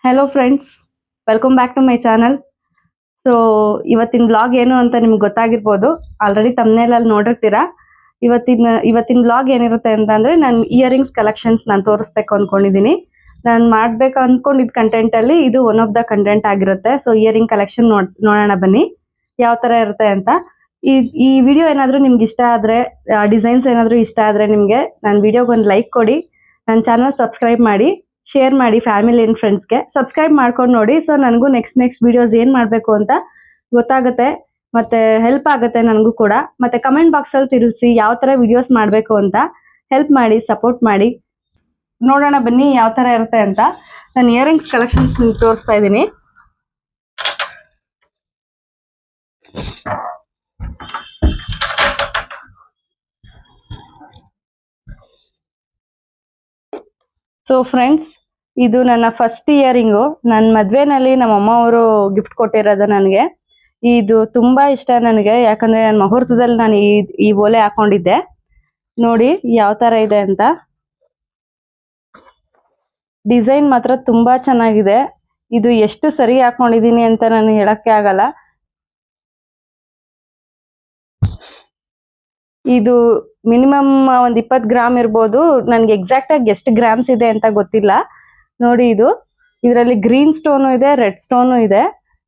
Hello friends, welcome back to my channel. So ಇವತ್ತಿನ blog ಏನು ಅಂತ ನಿಮ್ಗೆ ಗೊತ್ತಾಗಿರ್ಬೋದು. ಆಲ್ರೆಡಿ ತಮ್ಮನೇಲಲ್ಲಿ ನೋಡಿರ್ತೀರಾ. ಇವತ್ತಿನ ಬ್ಲಾಗ್ ಏನಿರುತ್ತೆ ಅಂತಂದ್ರೆ ನಾನು ಇಯರಿಂಗ್ಸ್ ಕಲೆಕ್ಷನ್ಸ್ ನಾನು ತೋರಿಸ್ಬೇಕು ಅನ್ಕೊಂಡಿದ್ದೀನಿ. ನಾನು ಮಾಡ್ಬೇಕು ಅನ್ಕೊಂಡಿದ್ದ ಕಂಟೆಂಟ್ ಅಲ್ಲಿ ಇದು ಒನ್ ಆಫ್ ದ ಕಂಟೆಂಟ್ ಆಗಿರುತ್ತೆ. ಸೊ ಇಯರಿಂಗ್ ಕಲೆಕ್ಷನ್ ನೋಡೋಣ ಬನ್ನಿ ಯಾವ ತರ ಇರುತ್ತೆ ಅಂತ. ಈ ವಿಡಿಯೋ ಏನಾದರೂ ನಿಮ್ಗೆ ಇಷ್ಟ ಆದ್ರೆ, ಡಿಸೈನ್ಸ್ ಏನಾದರೂ ಇಷ್ಟ ಆದ್ರೆ ನಿಮಗೆ ನನ್ನ ವಿಡಿಯೋಗೆ ಒಂದು ಲೈಕ್ ಕೊಡಿ, ನನ್ನ ಚಾನಲ್ ಸಬ್ಸ್ಕ್ರೈಬ್ ಮಾಡಿ, ಶೇರ್ ಮಾಡಿ ಫ್ಯಾಮಿಲಿ ಅಂಡ್ ಫ್ರೆಂಡ್ಸ್ಗೆ. ಸಬ್ಸ್ಕ್ರೈಬ್ ಮಾಡ್ಕೊಂಡು ನೋಡಿ. ಸೊ ನನಗೂ ನೆಕ್ಸ್ಟ್ ವಿಡಿಯೋಸ್ ಏನು ಮಾಡಬೇಕು ಅಂತ ಗೊತ್ತಾಗುತ್ತೆ, ಮತ್ತೆ ಹೆಲ್ಪ್ ಆಗುತ್ತೆ ನನಗೂ ಕೂಡ. ಮತ್ತೆ ಕಮೆಂಟ್ ಬಾಕ್ಸಲ್ಲಿ ತಿಳಿಸಿ ಯಾವ ಥರ ವಿಡಿಯೋಸ್ ಮಾಡಬೇಕು ಅಂತ. ಹೆಲ್ಪ್ ಮಾಡಿ, ಸಪೋರ್ಟ್ ಮಾಡಿ. ನೋಡೋಣ ಬನ್ನಿ ಯಾವ ಥರ ಇರುತ್ತೆ ಅಂತ. ನಾನು ಇಯರಿಂಗ್ಸ್ ಕಲೆಕ್ಷನ್ಸ್ ತೋರಿಸ್ತಾ ಇದ್ದೀನಿ. ಸೊ ಫ್ರೆಂಡ್ಸ್, ಇದು ನನ್ನ ಫಸ್ಟ್ ಇಯರಿಂಗು. ನನ್ನ ಮದುವೆನಲ್ಲಿ ನಮ್ಮ ಅಮ್ಮ ಅವರು ಗಿಫ್ಟ್ ಕೊಟ್ಟಿರೋದು ನನಗೆ. ಇದು ತುಂಬಾ ಇಷ್ಟ ನನಗೆ, ಯಾಕಂದ್ರೆ ನನ್ನ ಮುಹೂರ್ತದಲ್ಲಿ ನಾನು ಈ ಓಲೆ ಹಾಕೊಂಡಿದ್ದೆ. ನೋಡಿ ಯಾವ ತರ ಇದೆ ಅಂತ. ಡಿಸೈನ್ ಮಾತ್ರ ತುಂಬಾ ಚೆನ್ನಾಗಿದೆ. ಇದು ಎಷ್ಟು ಸರಿ ಹಾಕೊಂಡಿದೀನಿ ಅಂತ ನಾನು ಹೇಳಕ್ಕೆ ಆಗಲ್ಲ. ಇದು ಮಿನಿಮಮ್ ಒಂದ್ 20 ಗ್ರಾಮ್ ಇರ್ಬೋದು. ನನ್ಗೆ ಎಕ್ಸಾಕ್ಟ್ ಆಗಿ ಎಷ್ಟು ಗ್ರಾಮ್ಸ್ ಇದೆ ಅಂತ ಗೊತ್ತಿಲ್ಲ. ನೋಡಿ, ಇದರಲ್ಲಿ ಗ್ರೀನ್ ಸ್ಟೋನು ಇದೆ, ರೆಡ್ ಸ್ಟೋನು ಇದೆ.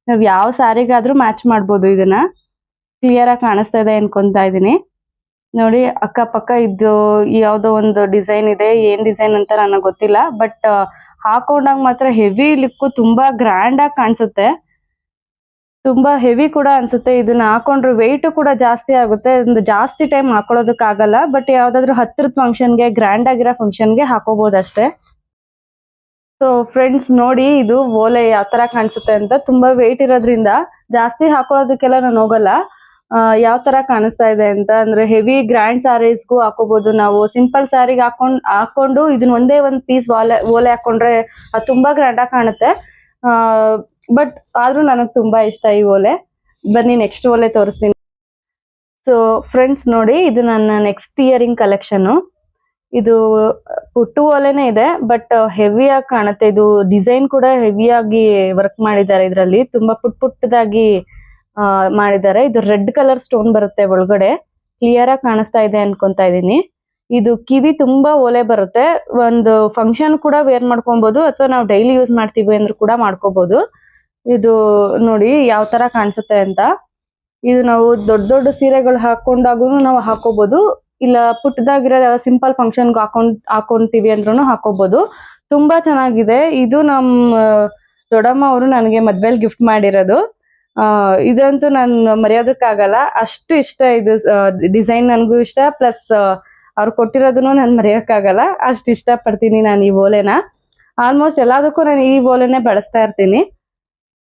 ನಾವ್ ಯಾವ ಸ್ಯಾರಿಗಾದ್ರೂ ಮ್ಯಾಚ್ ಮಾಡ್ಬೋದು. ಇದನ್ನ ಕ್ಲಿಯರ್ ಆಗಿ ಕಾಣಿಸ್ತಾ ಇದೆ ಅನ್ಕೊಂತಾ ಇದೀನಿ. ನೋಡಿ, ಅಕ್ಕಪಕ್ಕ ಇದು ಯಾವ್ದೋ ಒಂದು ಡಿಸೈನ್ ಇದೆ. ಏನ್ ಡಿಸೈನ್ ಅಂತ ನನಗೆ ಗೊತ್ತಿಲ್ಲ, ಬಟ್ ಹಾಕೊಂಡಾಗ ಮಾತ್ರ ಹೆವಿ ಲುಕ್, ತುಂಬಾ ಗ್ರ್ಯಾಂಡ್ ಆಗಿ ಕಾಣಿಸುತ್ತೆ. ತುಂಬಾ ಹೆವಿ ಕೂಡ ಅನ್ಸುತ್ತೆ. ಇದನ್ನ ಹಾಕೊಂಡ್ರೆ ವೆಯ್ಟ್ ಕೂಡ ಜಾಸ್ತಿ ಆಗುತ್ತೆ. ಒಂದು ಜಾಸ್ತಿ ಟೈಮ್ ಹಾಕೊಳ್ಳೋದಕ್ಕಾಗಲ್ಲ, ಬಟ್ ಯಾವ್ದಾದ್ರು ಹತ್ತಿರದ ಫಂಕ್ಷನ್ಗೆ, ಗ್ರ್ಯಾಂಡ್ ಆಗಿರೋ ಫಂಕ್ಷನ್ಗೆ ಹಾಕೋಬಹುದು ಅಷ್ಟೇ. ಸೊ ಫ್ರೆಂಡ್ಸ್ ನೋಡಿ, ಇದು ಓಲೆ ಯಾವ ತರ ಕಾಣಿಸುತ್ತೆ ಅಂತ. ತುಂಬಾ ವೆಯ್ಟ್ ಇರೋದ್ರಿಂದ ಜಾಸ್ತಿ ಹಾಕೊಳ್ಳೋದಕ್ಕೆಲ್ಲ ನಾನು ಹೋಗಲ್ಲ. ಯಾವ ತರ ಕಾಣಿಸ್ತಾ ಇದೆ ಅಂತ ಅಂದ್ರೆ, ಹೆವಿ ಗ್ರ್ಯಾಂಡ್ ಸ್ಯಾರೀಸ್ಗೂ ಹಾಕೋಬಹುದು. ನಾವು ಸಿಂಪಲ್ ಸ್ಯಾರಿಗೆ ಹಾಕೊಂಡು ಇದನ್ನ ಒಂದೇ ಒಂದು ಪೀಸ್ ಓಲೆ ಹಾಕೊಂಡ್ರೆ ಅದು ತುಂಬಾ ಗ್ರ್ಯಾಂಡ್ ಆಗಿ ಕಾಣುತ್ತೆ. ಬಟ್ ಆದ್ರೂ ನನಗೆ ತುಂಬಾ ಇಷ್ಟ ಈ ಓಲೆ. ಬನ್ನಿ ನೆಕ್ಸ್ಟ್ ಓಲೆ ತೋರಿಸ್ತೀನಿ. ಸೊ ಫ್ರೆಂಡ್ಸ್ ನೋಡಿ, ಇದು ನನ್ನ ನೆಕ್ಸ್ಟ್ ಇಯರಿಂಗ್ ಕಲೆಕ್ಷನ್. ಇದು ಪುಟ್ಟು ಓಲೆನೇ ಇದೆ, ಬಟ್ ಹೆವಿಯಾಗಿ ಕಾಣುತ್ತೆ. ಇದು ಡಿಸೈನ್ ಕೂಡ ಹೆವಿಯಾಗಿ ವರ್ಕ್ ಮಾಡಿದ್ದಾರೆ. ಇದರಲ್ಲಿ ತುಂಬಾ ಪುಟ್ಟದಾಗಿ ಮಾಡಿದ್ದಾರೆ. ಇದು ರೆಡ್ ಕಲರ್ ಸ್ಟೋನ್ ಬರುತ್ತೆ ಒಳಗಡೆ. ಕ್ಲಿಯರ್ ಆಗಿ ಕಾಣಿಸ್ತಾ ಇದೆ ಅನ್ಕೊಂತಾ ಇದೀನಿ. ಇದು ಕಿವಿ ತುಂಬಾ ಓಲೆ ಬರುತ್ತೆ. ಒಂದು ಫಂಕ್ಷನ್ ಕೂಡ ವೇರ್ ಮಾಡ್ಕೊಬಹುದು, ಅಥವಾ ನಾವು ಡೈಲಿ ಯೂಸ್ ಮಾಡ್ತೀವಿ ಅಂದ್ರೂ ಕೂಡ ಮಾಡ್ಕೋಬಹುದು. ಇದು ನೋಡಿ ಯಾವ ತರ ಕಾಣಿಸುತ್ತೆ ಅಂತ. ಇದು ನಾವು ದೊಡ್ಡ ಸೀರೆಗಳು ಹಾಕೊಂಡಾಗೂ ನಾವು ಹಾಕೋಬಹುದು, ಇಲ್ಲ ಪುಟ್ಟದಾಗಿರೋ ಸಿಂಪಲ್ ಫಂಕ್ಷನ್ಗೆ ಹಾಕೊಂತೀವಿ ಅಂದ್ರೂ ಹಾಕೋಬಹುದು. ತುಂಬಾ ಚೆನ್ನಾಗಿದೆ. ಇದು ನಮ್ಮ ದೊಡ್ಡಮ್ಮ ಅವರು ನನಗೆ ಮದ್ವೆಲ್ ಗಿಫ್ಟ್ ಮಾಡಿರೋದು. ಇದಂತೂ ನಾನು ಮರೆಯೋದಕ್ಕಾಗಲ್ಲ, ಅಷ್ಟು ಇಷ್ಟ. ಇದು ಡಿಸೈನ್ ನನಗೂ ಇಷ್ಟ, ಪ್ಲಸ್ ಅವ್ರು ಕೊಟ್ಟಿರೋದನ್ನು ನಾನು ಮರೆಯೋಕ್ಕಾಗಲ್ಲ. ಅಷ್ಟು ಇಷ್ಟ ಪಡ್ತೀನಿ ನಾನು ಈ ಓಲೆನ. ಆಲ್ಮೋಸ್ಟ್ ಎಲ್ಲದಕ್ಕೂ ನಾನು ಈ ಓಲೆನೆ ಬಳಸ್ತಾ ಇರ್ತೀನಿ.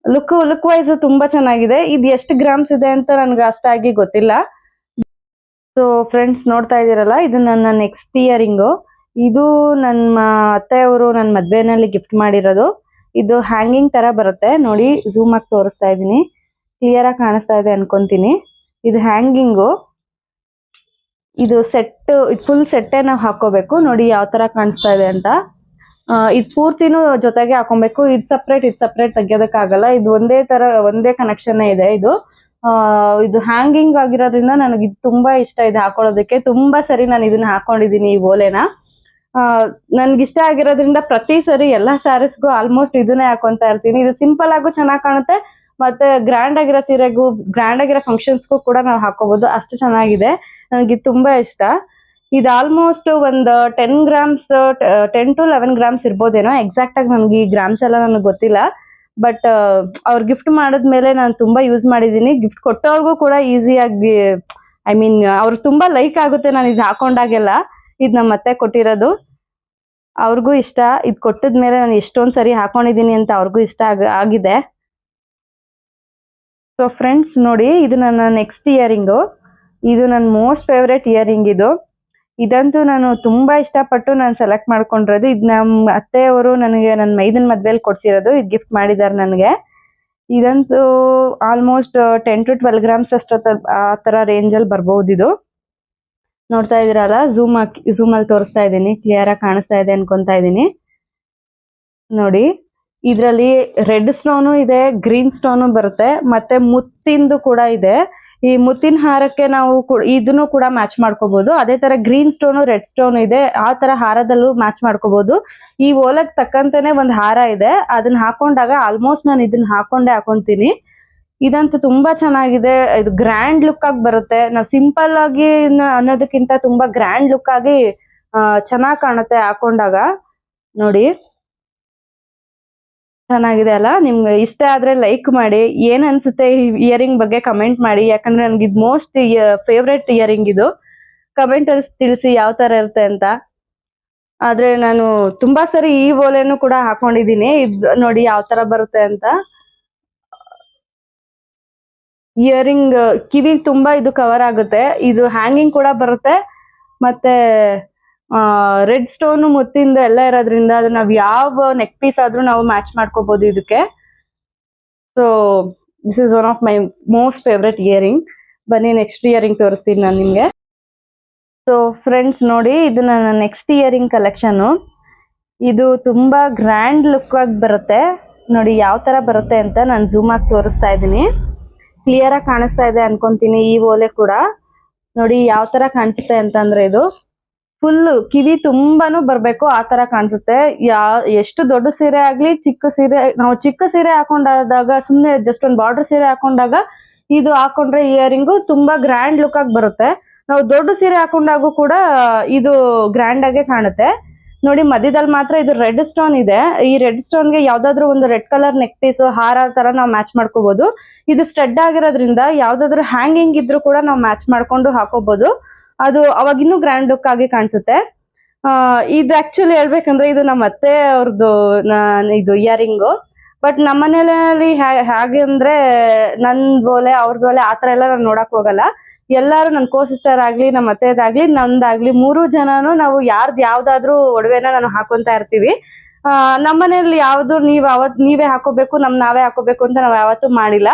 ಲುಕ್ ವೈಸ್ ತುಂಬಾ ಚೆನ್ನಾಗಿದೆ. ಇದು ಎಷ್ಟು ಗ್ರಾಮ್ಸ್ ಇದೆ ಅಂತ ನನ್ಗೆ ಅಷ್ಟಾಗಿ ಗೊತ್ತಿಲ್ಲ. ಸೊ ಫ್ರೆಂಡ್ಸ್ ನೋಡ್ತಾ ಇದೀರಲ್ಲ, ಇದು ನನ್ನ ನೆಕ್ಸ್ಟ್ ಇಯರಿಂಗು. ಇದು ನನ್ನ ಅತ್ತೆಯವರು ನನ್ನ ಮದ್ವೆನಲ್ಲಿ ಗಿಫ್ಟ್ ಮಾಡಿರೋದು. ಇದು ಹ್ಯಾಂಗಿಂಗ್ ತರ ಬರುತ್ತೆ. ನೋಡಿ, ಝೂಮ್ ಆಗಿ ತೋರಿಸ್ತಾ ಇದೀನಿ. ಕ್ಲಿಯರ್ ಆಗಿ ಕಾಣಿಸ್ತಾ ಇದೆ ಅನ್ಕೊಂತೀನಿ. ಇದು ಹ್ಯಾಂಗಿಂಗು. ಇದು ಫುಲ್ ಸೆಟ್ಟೇ ನಾವು ಹಾಕೋಬೇಕು. ನೋಡಿ ಯಾವ ತರ ಕಾಣಿಸ್ತಾ ಇದೆ ಅಂತ. ಇದು ಪೂರ್ತಿನೂ ಜೊತೆಗೆ ಹಾಕೊಬೇಕು. ಇದು ಸಪ್ರೇಟ್ ತೆಗಿಯೋದಕ್ಕಾಗಲ್ಲ. ಇದು ಒಂದೇ ಕನೆಕ್ಷನ್ ಇದೆ. ಇದು ಹ್ಯಾಂಗಿಂಗ್ ಆಗಿರೋದ್ರಿಂದ ನನಗೆ ಇದು ತುಂಬಾ ಇಷ್ಟ ಇದೆ ಹಾಕೊಳ್ಳೋದಕ್ಕೆ. ತುಂಬಾ ಸರಿ ನಾನು ಇದನ್ನ ಹಾಕೊಂಡಿದೀನಿ ಈ ಓಲೆನ. ನನ್ಗಿಷ್ಟ ಆಗಿರೋದ್ರಿಂದ ಪ್ರತಿ ಸರಿ ಎಲ್ಲಾ ಸ್ಯಾರೀಸ್ಗೂ ಆಲ್ಮೋಸ್ಟ್ ಇದನ್ನೇ ಹಾಕೊಂತಾ ಇರ್ತೀನಿ. ಇದು ಸಿಂಪಲ್ ಆಗು ಚೆನ್ನಾಗಿ ಕಾಣುತ್ತೆ, ಮತ್ತೆ ಗ್ರ್ಯಾಂಡ್ ಆಗಿರೋ ಸೀರೆಗೂ, ಗ್ರ್ಯಾಂಡ್ ಆಗಿರೋ ಫಂಕ್ಷನ್ಸ್ಗೂ ಕೂಡ ನಾವು ಹಾಕೋಬಹುದು. ಅಷ್ಟು ಚೆನ್ನಾಗಿದೆ. ನನಗೆ ತುಂಬಾ ಇಷ್ಟ. ಇದು ಆಲ್ಮೋಸ್ಟ್ ಒಂದು 10 ಗ್ರಾಮ್ಸ್ 10 to 11 ಗ್ರಾಮ್ಸ್ ಇರ್ಬೋದೇನೋ. ಎಕ್ಸಾಕ್ಟ್ ಆಗಿ ನನಗೆ ಈ ಗ್ರಾಮ್ಸ್ ಎಲ್ಲ ನನಗೆ ಗೊತ್ತಿಲ್ಲ, ಬಟ್ ಅವ್ರು ಗಿಫ್ಟ್ ಮಾಡಿದ್ಮೇಲೆ ನಾನು ತುಂಬಾ ಯೂಸ್ ಮಾಡಿದೀನಿ. ಗಿಫ್ಟ್ ಕೊಟ್ಟವ್ರಿಗೂ ಕೂಡ ಈಸಿಯಾಗಿ, ಅವ್ರು ತುಂಬಾ ಲೈಕ್ ಆಗುತ್ತೆ ನಾನು ಇದು ಹಾಕೊಂಡಾಗೆಲ್ಲ. ಇದು ನಮ್ಮ ಅತ್ತೆ ಕೊಟ್ಟಿರೋದು. ಅವ್ರಿಗೂ ಇಷ್ಟ. ಇದು ಕೊಟ್ಟಿದ್ಮೇಲೆ ನಾನು ಎಷ್ಟೊಂದ್ ಸರಿ ಹಾಕೊಂಡಿದೀನಿ ಅಂತ ಅವ್ರಿಗೂ ಇಷ್ಟ ಆಗಿದೆ. ಸೊ ಫ್ರೆಂಡ್ಸ್ ನೋಡಿ, ಇದು ನನ್ನ ನೆಕ್ಸ್ಟ್ ಇಯರಿಂಗು. ಇದು ನನ್ನ ಮೋಸ್ಟ್ ಫೇವ್ರೆಟ್ ಇಯರಿಂಗ್. ಇದಂತೂ ನಾನು ತುಂಬಾ ಇಷ್ಟಪಟ್ಟು ನಾನು ಸೆಲೆಕ್ಟ್ ಮಾಡ್ಕೊಂಡಿರೋದು. ಇದು ನಮ್ಮ ಅತ್ತೆಯವರು ನನಗೆ ನನ್ನ ಮೈದನ್ ಮದ್ವೆಲಿ ಕೊಡ್ಸಿರೋದು. ಇದು ಗಿಫ್ಟ್ ಮಾಡಿದ್ದಾರೆ ನನಗೆ. ಇದಂತೂ ಆಲ್ಮೋಸ್ಟ್ 10 to 12 ಗ್ರಾಮ್ಸ್ ಆ ತರ ರೇಂಜ್ ಅಲ್ಲಿ ಬರ್ಬಹುದು. ಇದು ನೋಡ್ತಾ ಇದೀರಲ್ಲ, ಝೂಮ್ ಅಲ್ಲಿ ತೋರಿಸ್ತಾ ಇದ್ದೀನಿ. ಕ್ಲಿಯರ್ ಆಗಿ ಕಾಣಿಸ್ತಾ ಇದೆ ಅನ್ಕೊಂತಾ ಇದೀನಿ. ನೋಡಿ, ಇದ್ರಲ್ಲಿ ರೆಡ್ ಸ್ಟೋನು ಇದೆ, ಗ್ರೀನ್ ಸ್ಟೋನು ಬರುತ್ತೆ, ಮತ್ತೆ ಮುತ್ತಿಂದು ಕೂಡ ಇದೆ. ಈ ಮುತ್ತಿನ ಹಾರಕ್ಕೆ ನಾವು ಇದನ್ನು ಕೂಡ ಮ್ಯಾಚ್ ಮಾಡ್ಕೋಬಹುದು. ಅದೇ ತರ ಗ್ರೀನ್ ಸ್ಟೋನು ರೆಡ್ ಸ್ಟೋನ್ ಇದೆ, ಆ ತರ ಹಾರದಲ್ಲೂ ಮ್ಯಾಚ್ ಮಾಡ್ಕೋಬಹುದು. ಈ ಓಲೆಗ್ ತಕ್ಕಂತೆನೆ ಒಂದು ಹಾರ ಇದೆ, ಅದನ್ನ ಹಾಕೊಂಡಾಗ ಆಲ್ಮೋಸ್ಟ್ ನಾನು ಇದನ್ನ ಹಾಕೊಂತೀನಿ. ಇದಂತೂ ತುಂಬಾ ಚೆನ್ನಾಗಿದೆ. ಇದು ಗ್ರ್ಯಾಂಡ್ ಲುಕ್ ಆಗಿ ಬರುತ್ತೆ. ನಾವು ಸಿಂಪಲ್ ಆಗಿ ಅನ್ನೋದಕ್ಕಿಂತ ತುಂಬಾ ಗ್ರ್ಯಾಂಡ್ ಲುಕ್ ಆಗಿ ಚೆನ್ನಾಗಿ ಕಾಣುತ್ತೆ ಹಾಕೊಂಡಾಗ. ನೋಡಿ ಚೆನ್ನಾಗಿದೆ ಅಲ್ಲ? ನಿಮ್ಗೆ ಇಷ್ಟ ಆದ್ರೆ ಲೈಕ್ ಮಾಡಿ. ಏನ್ ಅನ್ಸುತ್ತೆ ಈ ಇಯರಿಂಗ್ ಬಗ್ಗೆ ಕಮೆಂಟ್ ಮಾಡಿ. ಯಾಕಂದ್ರೆ ನನ್ಗೆ ಇದು ಮೋಸ್ಟ್ ಫೇವ್ರೆಟ್ ಇಯರಿಂಗ್ ಇದು. ಕಮೆಂಟ್ ಅಲ್ಲಿ ತಿಳಿಸಿ ಯಾವ ತರ ಇರುತ್ತೆ ಅಂತ. ಆದ್ರೆ ನಾನು ತುಂಬಾ ಸರಿ ಈ ಓಲೆನು ಕೂಡ ಹಾಕೊಂಡಿದೀನಿ. ಇದು ನೋಡಿ ಯಾವ ತರ ಬರುತ್ತೆ ಅಂತ. ಇಯರಿಂಗ್ ಕಿವಿ ತುಂಬಾ ಇದು ಕವರ್ ಆಗುತ್ತೆ. ಇದು ಹ್ಯಾಂಗಿಂಗ್ ಕೂಡ ಬರುತ್ತೆ. ಮತ್ತೆ ರೆಡ್ ಸ್ಟೋನ್ ಮುತ್ತಿಂದ ಎಲ್ಲ ಇರೋದ್ರಿಂದ ಅದು ನಾವ್ ಯಾವ ನೆಕ್ ಪೀಸ್ ಆದ್ರೂ ನಾವು ಮ್ಯಾಚ್ ಮಾಡ್ಕೋಬಹುದು ಇದಕ್ಕೆ. So this is one of my most favourite earring. ಬನ್ನಿ ನೆಕ್ಸ್ಟ್ ಇಯರಿಂಗ್ ತೋರಿಸ್ತೀನಿ ನಾನು ನಿಮ್ಗೆ. ಸೊ ಫ್ರೆಂಡ್ಸ್ ನೋಡಿ, ಇದು ನನ್ನ ನೆಕ್ಸ್ಟ್ ಇಯರಿಂಗ್ ಕಲೆಕ್ಷನ್. ಇದು ತುಂಬಾ ಗ್ರ್ಯಾಂಡ್ ಲುಕ್ ಆಗಿ ಬರುತ್ತೆ. ನೋಡಿ ಯಾವ ತರ ಬರುತ್ತೆ ಅಂತ ನಾನು ಝೂಮ್ ಆಗಿ ತೋರಿಸ್ತಾ ಇದ್ದೀನಿ. ಕ್ಲಿಯರ್ ಆಗಿ ಕಾಣಿಸ್ತಾ ಇದೆ ಅನ್ಕೊಂತೀನಿ ಈ ಓಲೆ ಕೂಡ. ನೋಡಿ ಯಾವ ತರ ಕಾಣಿಸುತ್ತೆ ಅಂತಂದ್ರೆ ಇದು ಫುಲ್ ಕಿವಿ ತುಂಬಾನು ಬರ್ಬೇಕು ಆ ತರ ಕಾಣಿಸುತ್ತೆ. ಎಷ್ಟು ದೊಡ್ಡ ಸೀರೆ ಆಗ್ಲಿ ಚಿಕ್ಕ ಸೀರೆ, ನಾವು ಚಿಕ್ಕ ಸೀರೆ ಹಾಕೊಂಡಾಗ ಸುಮ್ನೆ ಜಸ್ಟ್ ಒಂದು ಬಾರ್ಡರ್ ಸೀರೆ ಹಾಕೊಂಡಾಗ ಇದು ಹಾಕೊಂಡ್ರೆ ಇಯರಿಂಗು ತುಂಬಾ ಗ್ರ್ಯಾಂಡ್ ಲುಕ್ ಆಗಿ ಬರುತ್ತೆ. ನಾವು ದೊಡ್ಡ ಸೀರೆ ಹಾಕೊಂಡಾಗೂ ಕೂಡ ಇದು ಗ್ರ್ಯಾಂಡ್ ಆಗೇ ಕಾಣುತ್ತೆ. ನೋಡಿ ಮಧ್ಯದಲ್ಲಿ ಮಾತ್ರ ಇದು ರೆಡ್ ಸ್ಟೋನ್ ಇದೆ. ಈ ರೆಡ್ ಸ್ಟೋನ್ಗೆ ಯಾವ್ದಾದ್ರು ಒಂದು ರೆಡ್ ಕಲರ್ ನೆಕ್ ಪೀಸ್ ಹಾರ ತರ ನಾವು ಮ್ಯಾಚ್ ಮಾಡ್ಕೋಬಹುದು. ಇದು ಸ್ಟಡ್ ಆಗಿರೋದ್ರಿಂದ ಯಾವ್ದಾದ್ರು ಹ್ಯಾಂಗಿಂಗ್ ಇದ್ರು ಕೂಡ ನಾವು ಮ್ಯಾಚ್ ಮಾಡ್ಕೊಂಡು ಹಾಕೋಬಹುದು. ಅದು ಅವಾಗ ಇನ್ನೂ ಗ್ರ್ಯಾಂಡ್ ಲುಕ್ ಆಗಿ ಕಾಣಿಸುತ್ತೆ. ಇದು ಆಕ್ಚುಲಿ ಹೇಳ್ಬೇಕಂದ್ರೆ ಇದು ನಮ್ಮ ಅತ್ತೆ ಅವ್ರದ್ದು ಇದು ಇಯರಿಂಗು. ಬಟ್ ನಮ್ಮ ಮನೇಲಿ ಹೇಗೆ ಅಂದ್ರೆ ನನ್ ಓಲೆ ಅವ್ರದ್ದು ಓಲೆ ಆತರ ಎಲ್ಲ ನಾನು ನೋಡಕ್ ಹೋಗಲ್ಲ. ಎಲ್ಲಾರು ನನ್ನ ಕೋ ಸಿಸ್ಟರ್ ಆಗ್ಲಿ, ನಮ್ಮ ಅತ್ತೆದಾಗ್ಲಿ, ನಂದಾಗ್ಲಿ, 3 ಜನನು ನಾವು ಯಾವ್ದಾದ್ರು ಒಡವೆನ ನಾನು ಹಾಕೊಂತ ಇರ್ತೀವಿ. ನಮ್ಮ ಮನೇಲಿ ಯಾವ್ದು ನೀವೇ ಹಾಕೋಬೇಕು, ನಾವೇ ಹಾಕೋಬೇಕು ಅಂತ ನಾವ್ ಯಾವತ್ತೂ ಮಾಡಿಲ್ಲ,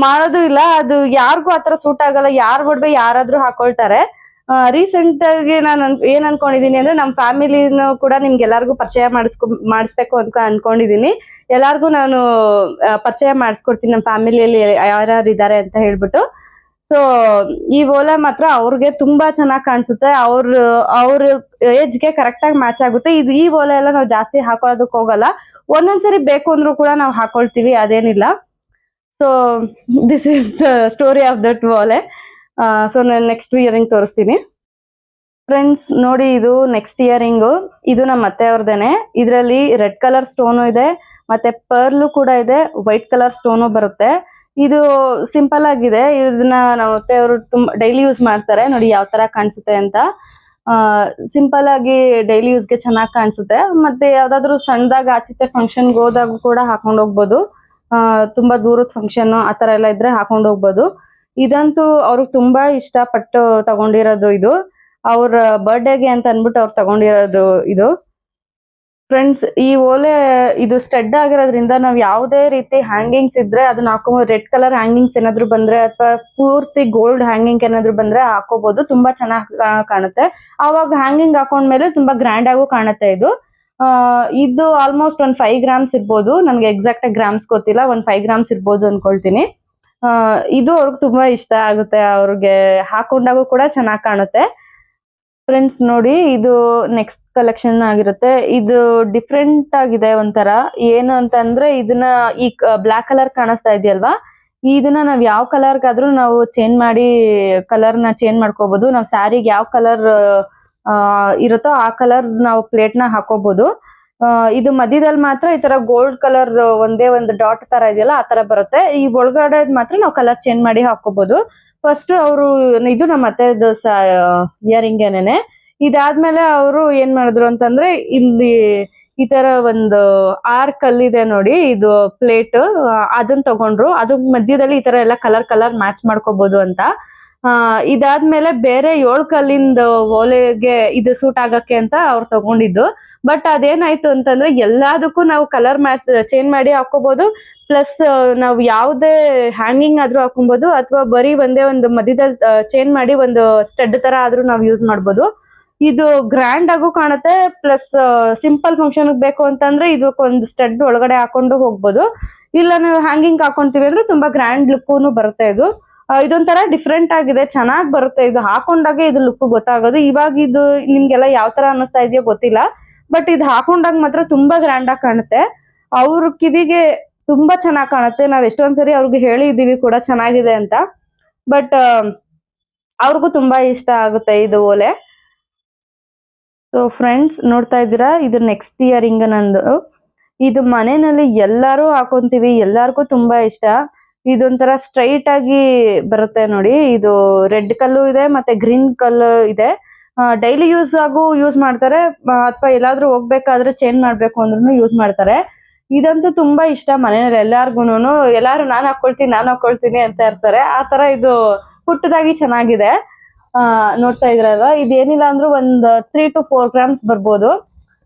ಮಾಡೋದು ಇಲ್ಲ. ಅದು ಯಾರಿಗೂ ಆತರ ಸೂಟ್ ಆಗಲ್ಲ. ಯಾರ್ ಒಡವೆ ಯಾರಾದ್ರೂ ಹಾಕೊಳ್ತಾರೆ. ರೀಸೆಂಟ್ ಆಗಿ ನಾನು ಏನ್ ಅನ್ಕೊಂಡಿದೀನಿ ಅಂದ್ರೆ ನಮ್ಮ ಫ್ಯಾಮಿಲಿನೂ ಕೂಡ ನಿಮ್ಗೆಲ್ಲರಿಗೂ ಪರಿಚಯ ಮಾಡಿಸ್ಬೇಕು ಅಂತ ಅನ್ಕೊಂಡಿದೀನಿ. ಎಲ್ಲಾರ್ಗು ನಾನು ಪರಿಚಯ ಮಾಡಿಸ್ಕೊಡ್ತೀನಿ ನಮ್ಮ ಫ್ಯಾಮಿಲಿಯಲ್ಲಿ ಯಾರ್ಯಾರು ಇದ್ದಾರೆ ಅಂತ ಹೇಳ್ಬಿಟ್ಟು. ಸೊ ಈ ಓಲೆ ಮಾತ್ರ ಅವ್ರಿಗೆ ತುಂಬಾ ಚೆನ್ನಾಗಿ ಕಾಣಿಸುತ್ತೆ. ಅವ್ರ ಏಜ್ಗೆ ಕರೆಕ್ಟ್ ಆಗಿ ಮ್ಯಾಚ್ ಆಗುತ್ತೆ. ಈ ಓಲೆ ಎಲ್ಲ ನಾವು ಜಾಸ್ತಿ ಹಾಕೊಳ್ಳೋದಕ್ಕೆ ಹೋಗಲ್ಲ. ಒಂದೊಂದ್ಸರಿ ಬೇಕು ಅಂದ್ರೂ ಕೂಡ ನಾವು ಹಾಕೊಳ್ತೀವಿ, ಅದೇನಿಲ್ಲ. So this is the story of that ಓಲೆ. ಸೊ ನಾನು ನೆಕ್ಸ್ಟ್ ಇಯರಿಂಗ್ ತೋರಿಸ್ತೀನಿ. ಫ್ರೆಂಡ್ಸ್ ನೋಡಿ, ಇದು ನೆಕ್ಸ್ಟ್ ಇಯರಿಂಗು. ಇದು ನಮ್ಮ ಅತ್ತೆ ಅವ್ರದೇನೆ. ಇದರಲ್ಲಿ ರೆಡ್ ಕಲರ್ ಸ್ಟೋನು ಇದೆ, ಮತ್ತೆ ಪರ್ಲು ಕೂಡ ಇದೆ, ವೈಟ್ ಕಲರ್ ಸ್ಟೋನು ಬರುತ್ತೆ. ಇದು ಸಿಂಪಲ್ ಆಗಿದೆ. ಇದನ್ನ ನಮ್ಮ ಅತ್ತೆ ಅವರು ತುಂಬಾ ಡೈಲಿ ಯೂಸ್ ಮಾಡ್ತಾರೆ. ನೋಡಿ ಯಾವ ತರ ಕಾಣಿಸುತ್ತೆ ಅಂತ. ಸಿಂಪಲ್ ಆಗಿ ಡೈಲಿ ಯೂಸ್ಗೆ ಚೆನ್ನಾಗಿ ಕಾಣಿಸುತ್ತೆ. ಮತ್ತೆ ಯಾವ್ದಾದ್ರು ಸಣ್ಣದಾಗ ಆಚೆ ಫಂಕ್ಷನ್ಗೆ ಹೋದಾಗ ಕೂಡ ಹಾಕೊಂಡ್ ಹೋಗ್ಬೋದು. ತುಂಬಾ ದೂರದ ಫಂಕ್ಷನ್ ಆತರ ಎಲ್ಲ ಇದ್ರೆ ಹಾಕೊಂಡ್ ಹೋಗ್ಬೋದು. ಇದಂತೂ ಅವ್ರಿಗೆ ತುಂಬಾ ಇಷ್ಟಪಟ್ಟು ತಗೊಂಡಿರೋದು. ಇದು ಅವ್ರ ಬರ್ಡೇಗೆ ಅಂತ ಅನ್ಬಿಟ್ಟು ಅವ್ರು ತಗೊಂಡಿರೋದು ಇದು. ಫ್ರೆಂಡ್ಸ್ ಈ ಓಲೆ ಇದು ಸ್ಟಡ್ ಆಗಿರೋದ್ರಿಂದ ನಾವ್ ಯಾವುದೇ ರೀತಿ ಹ್ಯಾಂಗಿಂಗ್ಸ್ ಇದ್ರೆ ಅದನ್ನ ಹಾಕೋಬಹುದು. ರೆಡ್ ಕಲರ್ ಹ್ಯಾಂಗಿಂಗ್ಸ್ ಏನಾದ್ರು ಬಂದ್ರೆ ಅಥವಾ ಪೂರ್ತಿ ಗೋಲ್ಡ್ ಹ್ಯಾಂಗಿಂಗ್ ಏನಾದ್ರು ಬಂದ್ರೆ ಹಾಕೋಬಹುದು. ತುಂಬಾ ಚೆನ್ನಾಗಿ ಕಾಣುತ್ತೆ. ಅವಾಗ ಹ್ಯಾಂಗಿಂಗ್ ಹಾಕೊಂಡ್ಮೇಲೆ ತುಂಬಾ ಗ್ರ್ಯಾಂಡ್ ಆಗು ಕಾಣುತ್ತೆ ಇದು. ಇದು ಆಲ್ಮೋಸ್ಟ್ ಒಂದು 5 ಗ್ರಾಮ್ಸ್ ಇರ್ಬೋದು. ನನ್ಗೆ ಎಕ್ಸಾಕ್ಟ್ ಆಗಿ ಗ್ರಾಮ್ಸ್ ಗೊತ್ತಿಲ್ಲ. ಒಂದು 5 ಗ್ರಾಮ್ಸ್ ಇರ್ಬೋದು ಅನ್ಕೊಳ್ತೀನಿ. ಇದು ಅವ್ರಿಗೆ ತುಂಬಾ ಇಷ್ಟ ಆಗುತ್ತೆ. ಅವ್ರಿಗೆ ಹಾಕೊಂಡಾಗೂ ಕೂಡ ಚೆನ್ನಾಗಿ ಕಾಣುತ್ತೆ. ಫ್ರೆಂಡ್ಸ್ ನೋಡಿ, ಇದು ನೆಕ್ಸ್ಟ್ ಕಲೆಕ್ಷನ್ ಆಗಿರುತ್ತೆ. ಇದು ಡಿಫ್ರೆಂಟ್ ಆಗಿದೆ ಒಂಥರ. ಏನು ಅಂತಂದ್ರೆ ಇದನ್ನ ಈ ಬ್ಲಾಕ್ ಕಲರ್ ಕಾಣಿಸ್ತಾ ಇದೆಯಲ್ವಾ, ಇದನ್ನ ನಾವ್ ಯಾವ ಕಲರ್ಗಾದ್ರೂ ನಾವು ಕಲರ್ನ ಚೇಂಜ್ ಮಾಡ್ಕೋಬಹುದು. ನಾವ್ ಸ್ಯಾರಿಗೆ ಯಾವ ಕಲರ್ ಇರುತ್ತೋ ಆ ಕಲರ್ ನಾವು ಪ್ಲೇಟ್ ನ ಹಾಕೋಬಹುದು. ಇದು ಮಧ್ಯದಲ್ಲಿ ಮಾತ್ರ ಈ ತರ ಗೋಲ್ಡ್ ಕಲರ್ ಒಂದೇ ಒಂದು ಡಾಟ್ ತರ ಇದೆಯಲ್ಲ ಆ ತರ ಬರುತ್ತೆ. ಈ ಒಳಗಡೆ ಮಾತ್ರ ನಾವು ಕಲರ್ ಚೇಂಜ್ ಮಾಡಿ ಹಾಕೋಬಹುದು. ಫಸ್ಟ್ ಅವರು ಇದು ನಮ್ಮ ಅತ್ತೆದು ಇಯರಿಂಗ್ ಏನೇನೆ. ಇದಾದ್ಮೇಲೆ ಅವರು ಏನ್ ಮಾಡಿದ್ರು ಅಂತಂದ್ರೆ ಇಲ್ಲಿ ಈ ತರ ಒಂದು ಆರ್ಕ್ ಅಲ್ಲಿದೆ ನೋಡಿ, ಇದು ಪ್ಲೇಟ್, ಅದನ್ನ ತಗೊಂಡ್ರು. ಅದು ಮಧ್ಯದಲ್ಲಿ ಈ ತರ ಎಲ್ಲ ಕಲರ್ ಮ್ಯಾಚ್ ಮಾಡ್ಕೋಬಹುದು ಅಂತ. ಇದಾದ್ಮೇಲೆ ಬೇರೆ 7 ಕಲ್ಲಿಂದ ಓಲೆಗೆ ಇದು ಸೂಟ್ ಆಗಕ್ಕೆ ಅಂತ ಅವ್ರು ತಗೊಂಡಿದ್ದು. ಬಟ್ ಅದೇನಾಯ್ತು ಅಂತಂದ್ರೆ ಎಲ್ಲದಕ್ಕೂ ನಾವು ಕಲರ್ ಚೇಂಜ್ ಮಾಡಿ ಹಾಕೋಬಹುದು. ಪ್ಲಸ್ ನಾವು ಯಾವುದೇ ಹ್ಯಾಂಗಿಂಗ್ ಆದ್ರೂ ಹಾಕೊಬಹುದು, ಅಥವಾ ಬರೀ ಒಂದೇ ಒಂದು ಮಧ್ಯದಲ್ಲಿ ಚೇಂಜ್ ಮಾಡಿ ಒಂದು ಸ್ಟಡ್ ತರ ಆದ್ರೂ ನಾವು ಯೂಸ್ ಮಾಡ್ಬೋದು. ಇದು ಗ್ರ್ಯಾಂಡ್ ಆಗೂ ಕಾಣುತ್ತೆ, ಪ್ಲಸ್ ಸಿಂಪಲ್ ಫಂಕ್ಷನ್ ಬೇಕು ಅಂತಂದ್ರೆ ಇದಕ್ಕೊಂದು ಸ್ಟಡ್ ಒಳಗಡೆ ಹಾಕೊಂಡು ಹೋಗ್ಬೋದು. ಇಲ್ಲ ನಾವು ಹ್ಯಾಂಗಿಂಗ್ ಹಾಕೊಂತೀವಿ ಅಂದ್ರೆ ತುಂಬಾ ಗ್ರ್ಯಾಂಡ್ ಲುಕ್ಕೂನು ಬರುತ್ತೆ ಇದು. ಇದೊಂಥರ ಡಿಫ್ರೆಂಟ್ ಆಗಿದೆ, ಚೆನ್ನಾಗ್ ಬರುತ್ತೆ ಇದು ಹಾಕೊಂಡಾಗೆ ಇದು ಲುಕ್ ಗೊತ್ತಾಗೋದು. ಇವಾಗ ಇದು ನಿಮ್ಗೆಲ್ಲ ಯಾವ ತರ ಅನ್ನಿಸ್ತಾ ಇದೆಯೋ ಗೊತ್ತಿಲ್ಲ, ಬಟ್ ಇದು ಹಾಕೊಂಡಾಗ ಮಾತ್ರ ತುಂಬಾ ಗ್ರ್ಯಾಂಡ್ ಆಗಿ ಕಾಣುತ್ತೆ. ಅವ್ರ ಕಿವಿಗೆ ತುಂಬಾ ಚೆನ್ನಾಗ್ ಕಾಣುತ್ತೆ. ನಾವ್ ಎಷ್ಟೊಂದ್ಸರಿ ಅವ್ರಿಗೆ ಹೇಳಿದೀವಿ ಕೂಡ ಚೆನ್ನಾಗಿದೆ ಅಂತ, ಬಟ್ ಅವ್ರಿಗೂ ತುಂಬಾ ಇಷ್ಟ ಆಗುತ್ತೆ ಇದು ಓಲೆ. ಸೊ ಫ್ರೆಂಡ್ಸ್ ನೋಡ್ತಾ ಇದ್ದೀರಾ, ಇದು ನೆಕ್ಸ್ಟ್ ಇಯರಿಂಗ್ ನಂದು. ಇದು ಮನೆಯಲ್ಲಿ ಎಲ್ಲಾರು ಹಾಕೊಂತೀವಿ, ಎಲ್ಲಾರ್ಗೂ ತುಂಬಾ ಇಷ್ಟ. ಇದೊಂಥರ ಸ್ಟ್ರೈಟ್ ಆಗಿ ಬರುತ್ತೆ ನೋಡಿ. ಇದು ರೆಡ್ ಕಲ್ಲು ಇದೆ ಮತ್ತೆ ಗ್ರೀನ್ ಕಲ್ಲು ಇದೆ. ಡೈಲಿ ಯೂಸ್ ಆಗು ಯೂಸ್ ಮಾಡ್ತಾರೆ, ಅಥವಾ ಎಲ್ಲಾದ್ರೂ ಹೋಗ್ಬೇಕಾದ್ರೆ ಚೇಂಜ್ ಮಾಡ್ಬೇಕು ಅಂದ್ರೂ ಯೂಸ್ ಮಾಡ್ತಾರೆ. ಇದಂತೂ ತುಂಬಾ ಇಷ್ಟ ಮನೆಯಲ್ಲಿ ಎಲ್ಲಾರ್ಗುನು. ಎಲ್ಲಾರು ನಾನ್ ಹಾಕೊಳ್ತೀನಿ ಅಂತ ಇರ್ತಾರೆ. ಆ ತರ ಇದು ಪುಟ್ಟದಾಗಿ ಚೆನ್ನಾಗಿದೆ. ನೋಡ್ತಾ ಇದ್ರಲ್ವಾ, ಇದೇನಿಲ್ಲ ಅಂದ್ರೂ ಒಂದ್ 3 to 4 grams ಬರ್ಬೋದು.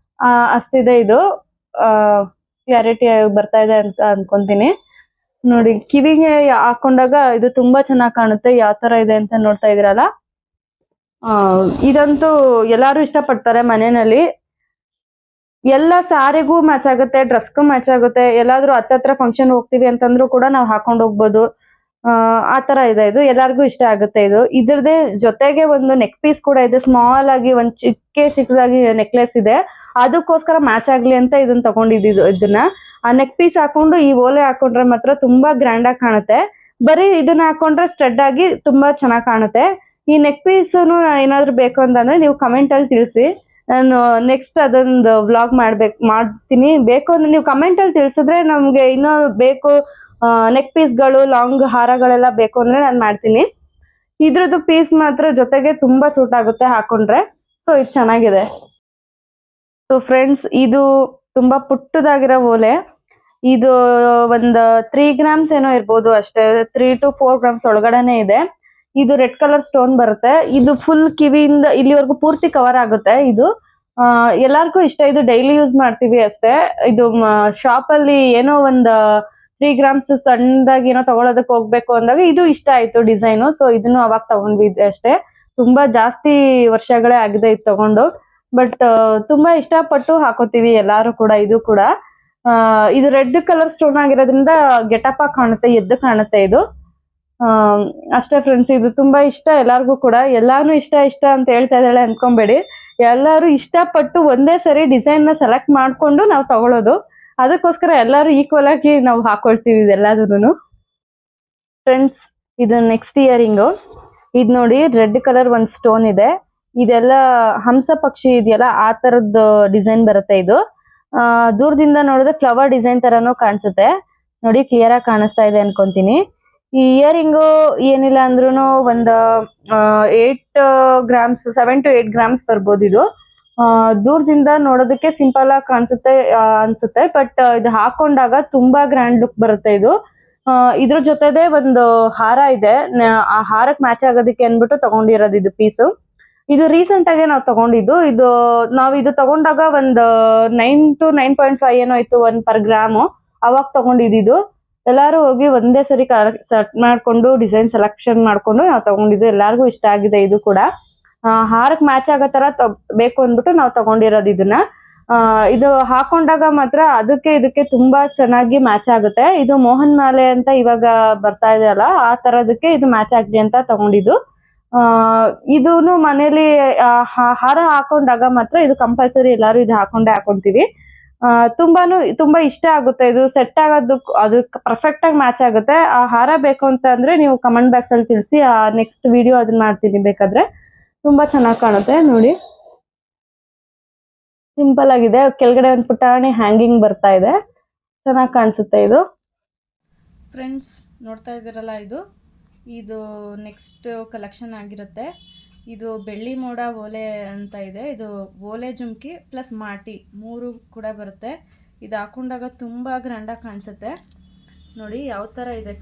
ಅಷ್ಟಿದೆ ಇದು. ಕ್ಲಾರಿಟಿ ಬರ್ತಾ ಇದೆ ಅಂತ ಅನ್ಕೊಂತೀನಿ. ನೋಡಿ, ಕಿವಿಗೆ ಹಾಕೊಂಡಾಗ ಇದು ತುಂಬಾ ಚೆನ್ನಾಗ್ ಕಾಣುತ್ತೆ. ಯಾವ ತರ ಇದೆ ಅಂತ ನೋಡ್ತಾ ಇದ್ರಲ್ಲ. ಇದಂತೂ ಎಲ್ಲಾರು ಇಷ್ಟಪಡ್ತಾರೆ ಮನೆಯಲ್ಲಿ. ಎಲ್ಲ ಸಾರಿಗೂ ಮ್ಯಾಚ್ ಆಗುತ್ತೆ, ಡ್ರೆಸ್ಗೂ ಮ್ಯಾಚ್ ಆಗುತ್ತೆ. ಎಲ್ಲಾದ್ರೂ ಹತ್ತತ್ರ ಫಂಕ್ಷನ್ ಹೋಗ್ತೀವಿ ಅಂತಂದ್ರೂ ಕೂಡ ನಾವು ಹಾಕೊಂಡ್ ಹೋಗ್ಬೋದು. ಆ ತರ ಇದೆ ಇದು, ಎಲ್ಲಾರ್ಗೂ ಇಷ್ಟ ಆಗುತ್ತೆ ಇದು. ಇದ್ರದೇ ಜೊತೆಗೆ ಒಂದು ನೆಕ್ ಪೀಸ್ ಕೂಡ ಇದೆ, ಸ್ಮಾಲ್ ಆಗಿ ಒಂದ್ ಚಿಕ್ಕದಾಗಿ ನೆಕ್ಲೆಸ್ ಇದೆ. ಅದಕ್ಕೋಸ್ಕರ ಮ್ಯಾಚ್ ಆಗ್ಲಿ ಅಂತ ಇದನ್ನ ತಗೊಂಡಿದ್ದು. ಇದನ್ನ ಆ ನೆಕ್ ಪೀಸ್ ಹಾಕೊಂಡು ಈ ಓಲೆ ಹಾಕೊಂಡ್ರೆ ಮಾತ್ರ ತುಂಬಾ ಗ್ರ್ಯಾಂಡ್ ಆಗಿ ಕಾಣುತ್ತೆ. ಬರೀ ಇದನ್ನ ಹಾಕೊಂಡ್ರೆ ಸ್ಟ್ರೆಡ್ ಆಗಿ ತುಂಬಾ ಚೆನ್ನಾಗ್ ಕಾಣುತ್ತೆ. ಈ ನೆಕ್ ಪೀಸ್ ಏನಾದ್ರು ಬೇಕು ಅಂತಂದ್ರೆ ನೀವು ಕಮೆಂಟ್ ಅಲ್ಲಿ ತಿಳಿಸಿ. ನಾನು ನೆಕ್ಸ್ಟ್ ಅದೊಂದು ವ್ಲಾಗ್ ಮಾಡ್ತೀನಿ. ಬೇಕು ಅಂದ್ರೆ ನೀವು ಕಮೆಂಟ್ ಅಲ್ಲಿ ತಿಳಿಸಿದ್ರೆ ನಮ್ಗೆ ಇನ್ನೂ ಬೇಕು ನೆಕ್ ಪೀಸ್ಗಳು, ಲಾಂಗ್ ಹಾರಗಳೆಲ್ಲ ಬೇಕು ಅಂದ್ರೆ ನಾನು ಮಾಡ್ತೀನಿ. ಇದ್ರದ್ದು ಪೀಸ್ ಮಾತ್ರ ಜೊತೆಗೆ ತುಂಬಾ ಸೂಟ್ ಆಗುತ್ತೆ ಹಾಕೊಂಡ್ರೆ. ಸೊ ಇದು ಚೆನ್ನಾಗಿದೆ. ಸೊ ಫ್ರೆಂಡ್ಸ್, ಇದು ತುಂಬಾ ಪುಟ್ಟದಾಗಿರೋ ಓಲೆ. ಇದು ಒಂದು 3 grams ಏನೋ ಇರ್ಬೋದು ಅಷ್ಟೇ. 3 to 4 grams ಒಳಗಡೆನೆ ಇದೆ. ಇದು ರೆಡ್ ಕಲರ್ ಸ್ಟೋನ್ ಬರುತ್ತೆ. ಇದು ಫುಲ್ ಕಿವಿಯಿಂದ ಇಲ್ಲಿವರೆಗೂ ಪೂರ್ತಿ ಕವರ್ ಆಗುತ್ತೆ. ಇದು ಎಲ್ಲಾರ್ಗೂ ಇಷ್ಟ. ಇದು ಡೈಲಿ ಯೂಸ್ ಮಾಡ್ತೀವಿ ಅಷ್ಟೇ. ಇದು ಶಾಪ್ ಅಲ್ಲಿ ಏನೋ ಒಂದು 3 grams ಸಣ್ಣದಾಗಿ ಏನೋ ತಗೊಳೋದಕ್ಕೆ ಹೋಗ್ಬೇಕು ಅಂದಾಗ ಇದು ಇಷ್ಟ ಆಯ್ತು ಡಿಸೈನು. ಸೊ ಇದನ್ನು ಅವಾಗ ತಗೊಂಡ್ವಿ ಅಷ್ಟೇ. ತುಂಬಾ ಜಾಸ್ತಿ ವರ್ಷಗಳೇ ಆಗಿದೆ ಇದು ತಗೊಂಡು. ಬಟ್ ತುಂಬಾ ಇಷ್ಟಪಟ್ಟು ಹಾಕೋತೀವಿ ಎಲ್ಲಾರು ಕೂಡ. ಇದು ಕೂಡ ಇದು ರೆಡ್ ಕಲರ್ ಸ್ಟೋನ್ ಆಗಿರೋದ್ರಿಂದ ಗೆಟಪ್ ಆಗಿ ಕಾಣುತ್ತೆ, ಎದ್ದು ಕಾಣುತ್ತೆ ಇದು. ಅಷ್ಟೇ ಫ್ರೆಂಡ್ಸ್, ಇದು ತುಂಬಾ ಇಷ್ಟ ಎಲ್ಲಾರ್ಗೂ ಕೂಡ. ಎಲ್ಲಾನು ಇಷ್ಟ ಅಂತ ಹೇಳ್ತಾ ಇದ್ದಾಳೆ ಅನ್ಕೊಂಬೇಡಿ. ಎಲ್ಲಾರು ಇಷ್ಟಪಟ್ಟು ಒಂದೇ ಸರಿ ಡಿಸೈನ್ ನ ಸೆಲೆಕ್ಟ್ ಮಾಡ್ಕೊಂಡು ನಾವು ತಗೊಳ್ಳೋದು. ಅದಕ್ಕೋಸ್ಕರ ಎಲ್ಲಾರು ಈಕ್ವಲ್ ಆಗಿ ನಾವು ಹಾಕೊಳ್ತೀವಿ ಇದೆಲ್ಲದನ್ನು. ಫ್ರೆಂಡ್ಸ್, ಇದು ನೆಕ್ಸ್ಟ್ ಇಯರಿಂಗು. ಇದು ನೋಡಿ, ರೆಡ್ ಕಲರ್ ಒಂದ್ ಸ್ಟೋನ್ ಇದೆ. ಇದೆಲ್ಲ ಹಂಸ ಪಕ್ಷಿ ಇದೆಯಲ್ಲ, ಆ ತರದ್ದು ಡಿಸೈನ್ ಬರುತ್ತೆ ಇದು. ದೂರದಿಂದ ನೋಡಿದ್ರೆ ಫ್ಲವರ್ ಡಿಸೈನ್ ತರಾನು ಕಾಣಿಸುತ್ತೆ ನೋಡಿ. ಕ್ಲಿಯರ್ ಆಗಿ ಕಾಣಿಸ್ತಾ ಇದೆ ಅನ್ಕೊಂತೀನಿ. ಈ ಇಯರಿಂಗು ಏನಿಲ್ಲ ಅಂದ್ರೂ ಒಂದು 8 grams, 7 to 8 grams ಬರ್ಬೋದು ಇದು. ದೂರದಿಂದ ನೋಡೋದಕ್ಕೆ ಸಿಂಪಲ್ ಆಗಿ ಕಾಣಿಸುತ್ತೆ ಅನ್ಸುತ್ತೆ, ಬಟ್ ಇದು ಹಾಕೊಂಡಾಗ ತುಂಬಾ ಗ್ರ್ಯಾಂಡ್ ಲುಕ್ ಬರುತ್ತೆ ಇದು. ಇದ್ರ ಜೊತೆದೆ ಒಂದು ಹಾರ ಇದೆ. ಆ ಹಾರಕ್ಕೆ ಮ್ಯಾಚ್ ಆಗೋದಕ್ಕೆ ಅನ್ಬಿಟ್ಟು ತಗೊಂಡಿರೋದು ಇದು ಪೀಸು. ಇದು ರೀಸೆಂಟ್ ಆಗಿ ನಾವು ತಗೊಂಡಿದ್ದು. ಇದು ತಗೊಂಡಾಗ ಒಂದು 9 to 9.5 ಏನೋ ಇತ್ತು 1 per gram. ಅವಾಗ ತಗೊಂಡಿದ್ದು. ಎಲ್ಲಾರು ಹೋಗಿ ಒಂದೇ ಸರಿ ಸೆಟ್ ಮಾಡ್ಕೊಂಡು ಡಿಸೈನ್ ಸೆಲೆಕ್ಷನ್ ಮಾಡ್ಕೊಂಡು ನಾವು ತಗೊಂಡಿದ್ದು. ಎಲ್ಲಾರ್ಗು ಇಷ್ಟ ಆಗಿದೆ ಇದು ಕೂಡ. ಹಾರಕ್ ಮ್ಯಾಚ್ ಆಗೋ ತರ ಬೇಕು ಅಂದ್ಬಿಟ್ಟು ನಾವು ತಗೊಂಡಿರೋದು ಇದನ್ನ. ಇದು ಹಾಕೊಂಡಾಗ ಮಾತ್ರ ಅದಕ್ಕೆ ಇದಕ್ಕೆ ತುಂಬಾ ಚೆನ್ನಾಗಿ ಮ್ಯಾಚ್ ಆಗುತ್ತೆ. ಇದು ಮೋಹನ್ ಮಾಲೆ ಅಂತ ಇವಾಗ ಬರ್ತಾ ಇದೆ ಅಲ್ಲ, ಆ ತರದಕ್ಕೆ ಇದು ಮ್ಯಾಚ್ ಆಗ್ಲಿ ಅಂತ ತಗೊಂಡಿದ್ದು. ಇದೂನು ಮನೇಲಿ ಹಾರ ಹಾಕೊಂಡಾಗ ಮಾತ್ರ ಇದು ಕಂಪಲ್ಸರಿ ಎಲ್ಲಾರು ಇದು ಹಾಕೊಂತೀವಿ. ತುಂಬಾ ಇಷ್ಟ ಆಗುತ್ತೆ ಇದು. ಸೆಟ್ ಆಗೋದಕ್ಕೂ ಅದು ಪರ್ಫೆಕ್ಟ್ ಆಗಿ ಮ್ಯಾಚ್ ಆಗುತ್ತೆ. ಆ ಹಾರ ಬೇಕು ಅಂತ ಅಂದ್ರೆ ನೀವು ಕಮೆಂಟ್ ಬಾಕ್ಸ್ ಅಲ್ಲಿ ತಿಳಿಸಿ. ನೆಕ್ಸ್ಟ್ ವಿಡಿಯೋ ಅದನ್ನ ಮಾಡ್ತೀನಿ ಬೇಕಾದ್ರೆ. ತುಂಬಾ ಚೆನ್ನಾಗಿ ಕಾಣುತ್ತೆ ನೋಡಿ. ಸಿಂಪಲ್ ಆಗಿದೆ. ಕೆಳಗಡೆ ಒಂದು ಪುಟಾಣಿ ಹ್ಯಾಂಗಿಂಗ್ ಬರ್ತಾ ಇದೆ, ಚೆನ್ನಾಗಿ ಕಾಣಿಸುತ್ತೆ ಇದು. ಫ್ರೆಂಡ್ಸ್, ನೋಡ್ತಾ ಇದ್ದೀರಲ್ಲ, ಇದು ನೆಕ್ಸ್ಟ್ ಕಲೆಕ್ಷನ್ ಆಗಿರುತ್ತೆ. ಇದು ಬೆಳ್ಳಿ ಮೋಡ ಓಲೆ ಅಂತ ಇದೆ. ಇದು ಓಲೆ ಜುಮ್ಕಿ ಪ್ಲಸ್ ಮಾಟಿ 3 ಕೂಡ ಬರುತ್ತೆ. ಇದು ಹಾಕೊಂಡಾಗ ತುಂಬ ಗ್ರ್ಯಾಂಡಾಗಿ ಕಾಣಿಸುತ್ತೆ ನೋಡಿ. ಯಾವ ಥರ ಇದೆ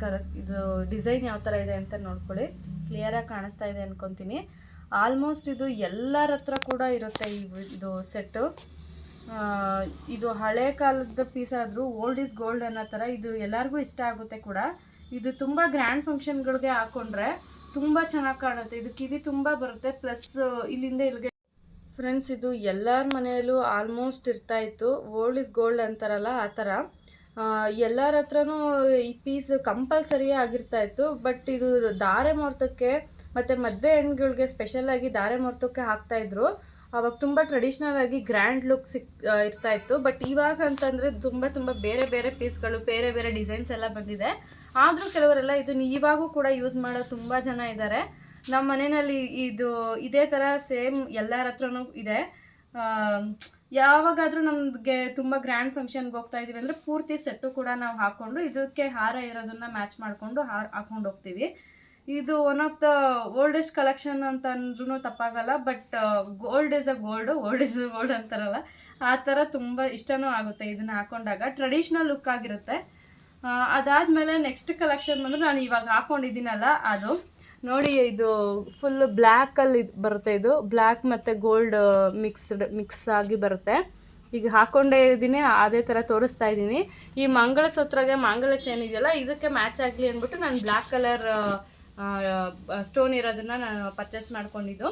ಇದು ಡಿಸೈನ್ ಯಾವ ಥರ ಇದೆ ಅಂತ ನೋಡ್ಕೊಳ್ಳಿ. ಕ್ಲಿಯರಾಗಿ ಕಾಣಿಸ್ತಾ ಇದೆ ಅನ್ಕೊತೀನಿ. ಆಲ್ಮೋಸ್ಟ್ ಇದು ಎಲ್ಲರ ಹತ್ರ ಕೂಡ ಇರುತ್ತೆ ಇದು ಸೆಟ್ಟು. ಇದು ಹಳೆ ಕಾಲದ ಪೀಸ್ ಆದರೂ ಓಲ್ಡ್ ಈಸ್ ಗೋಲ್ಡ್ ಅನ್ನೋ ಥರ. ಇದು ಎಲ್ಲರಿಗೂ ಇಷ್ಟ ಆಗುತ್ತೆ ಕೂಡ. ಇದು ತುಂಬ ಗ್ರ್ಯಾಂಡ್ ಫಂಕ್ಷನ್ಗಳಿಗೆ ಹಾಕೊಂಡ್ರೆ ತುಂಬ ಚೆನ್ನಾಗಿ ಕಾಣುತ್ತೆ. ಇದು ಕಿವಿ ತುಂಬ ಬರುತ್ತೆ, ಪ್ಲಸ್ ಇಲ್ಲಿಂದ ಇಲ್ಲಿಗೆ ಫ್ರೆಂಡ್ಸ್, ಇದು ಎಲ್ಲರ ಮನೆಯಲ್ಲೂ ಆಲ್ಮೋಸ್ಟ್ ಇರ್ತಾ ಇತ್ತು. ಓಲ್ಡ್ ಇಸ್ ಗೋಲ್ಡ್ ಅಂತಾರಲ್ಲ, ಆ ಥರ ಎಲ್ಲರ ಹತ್ರನೂ ಈ ಪೀಸ್ ಕಂಪಲ್ಸರಿ ಆಗಿರ್ತಾ ಇತ್ತು. ಬಟ್ ಇದು ಧಾರೆ ಮುಹೂರ್ತಕ್ಕೆ ಮತ್ತು ಮದುವೆ ಹೆಣ್ಗಳಿಗೆ ಸ್ಪೆಷಲಾಗಿ ಧಾರೆ ಮುಹೂರ್ತಕ್ಕೆ ಹಾಕ್ತಾಯಿದ್ರು. ಅವಾಗ ತುಂಬ ಟ್ರೆಡಿಷ್ನಲ್ ಆಗಿ ಗ್ರ್ಯಾಂಡ್ ಲುಕ್ ಇರ್ತಾ ಇತ್ತು. ಬಟ್ ಇವಾಗ ಅಂತಂದರೆ ತುಂಬ ಬೇರೆ ಬೇರೆ ಪೀಸ್ಗಳು, ಬೇರೆ ಬೇರೆ ಡಿಸೈನ್ಸ್ ಎಲ್ಲ ಬಂದಿದೆ. ಆದರೂ ಕೆಲವರೆಲ್ಲ ಇದನ್ನು ಇವಾಗೂ ಕೂಡ ಯೂಸ್ ಮಾಡೋ ತುಂಬ ಜನ ಇದ್ದಾರೆ. ನಮ್ಮ ಮನೆಯಲ್ಲಿ ಇದೇ ಥರ ಸೇಮ್ ಎಲ್ಲರ ಹತ್ರನೂ ಇದೆ. ಯಾವಾಗಾದರೂ ನಮಗೆ ತುಂಬ ಗ್ರ್ಯಾಂಡ್ ಫಂಕ್ಷನ್ಗೆ ಹೋಗ್ತಾ ಇದ್ದೀವಿ ಅಂದರೆ ಪೂರ್ತಿ ಸೆಟ್ಟು ಕೂಡ ನಾವು ಹಾಕ್ಕೊಂಡು ಇದಕ್ಕೆ ಹಾರ ಇರೋದನ್ನು ಮ್ಯಾಚ್ ಮಾಡಿಕೊಂಡು ಹಾಕ್ಕೊಂಡು ಹೋಗ್ತೀವಿ. ಇದು one of the oldest collection ಅಂತ ಅಂದ್ರೂ ತಪ್ಪಾಗಲ್ಲ. But gold is a gold, old is a gold ಅಂತಾರಲ್ಲ, ಆ ಥರ ತುಂಬ ಇಷ್ಟನೂ ಆಗುತ್ತೆ ಇದನ್ನು ಹಾಕೊಂಡಾಗ. ಟ್ರೆಡಿಷ್ನಲ್ ಲುಕ್ ಆಗಿರುತ್ತೆ. ಅದಾದಮೇಲೆ ನೆಕ್ಸ್ಟ್ ಕಲೆಕ್ಷನ್ ಬಂದರೆ ನಾನು ಇವಾಗ ಹಾಕ್ಕೊಂಡಿದ್ದೀನಲ್ಲ ಅದು ನೋಡಿ. ಇದು ಫುಲ್ ಬ್ಲ್ಯಾಕಲ್ಲಿ ಬರುತ್ತೆ. ಇದು ಬ್ಲ್ಯಾಕ್ ಮತ್ತು ಗೋಲ್ಡ್ ಮಿಕ್ಸ್ ಆಗಿ ಬರುತ್ತೆ. ಈಗ ಹಾಕ್ಕೊಂಡೇ ಇದ್ದೀನಿ, ಅದೇ ಥರ ತೋರಿಸ್ತಾ ಇದ್ದೀನಿ. ಈ ಮಂಗಳಸೂತ್ರಗೆ ಮಾಂಗಲ್ಯ ಚೈನ್ ಇದೆಯಲ್ಲ, ಇದಕ್ಕೆ ಮ್ಯಾಚ್ ಆಗಲಿ ಅಂದ್ಬಿಟ್ಟು ನಾನು ಬ್ಲ್ಯಾಕ್ ಕಲರ್ ಸ್ಟೋನ್ ಇರೋದನ್ನು ನಾನು ಪರ್ಚೇಸ್ ಮಾಡ್ಕೊಂಡಿದ್ದು.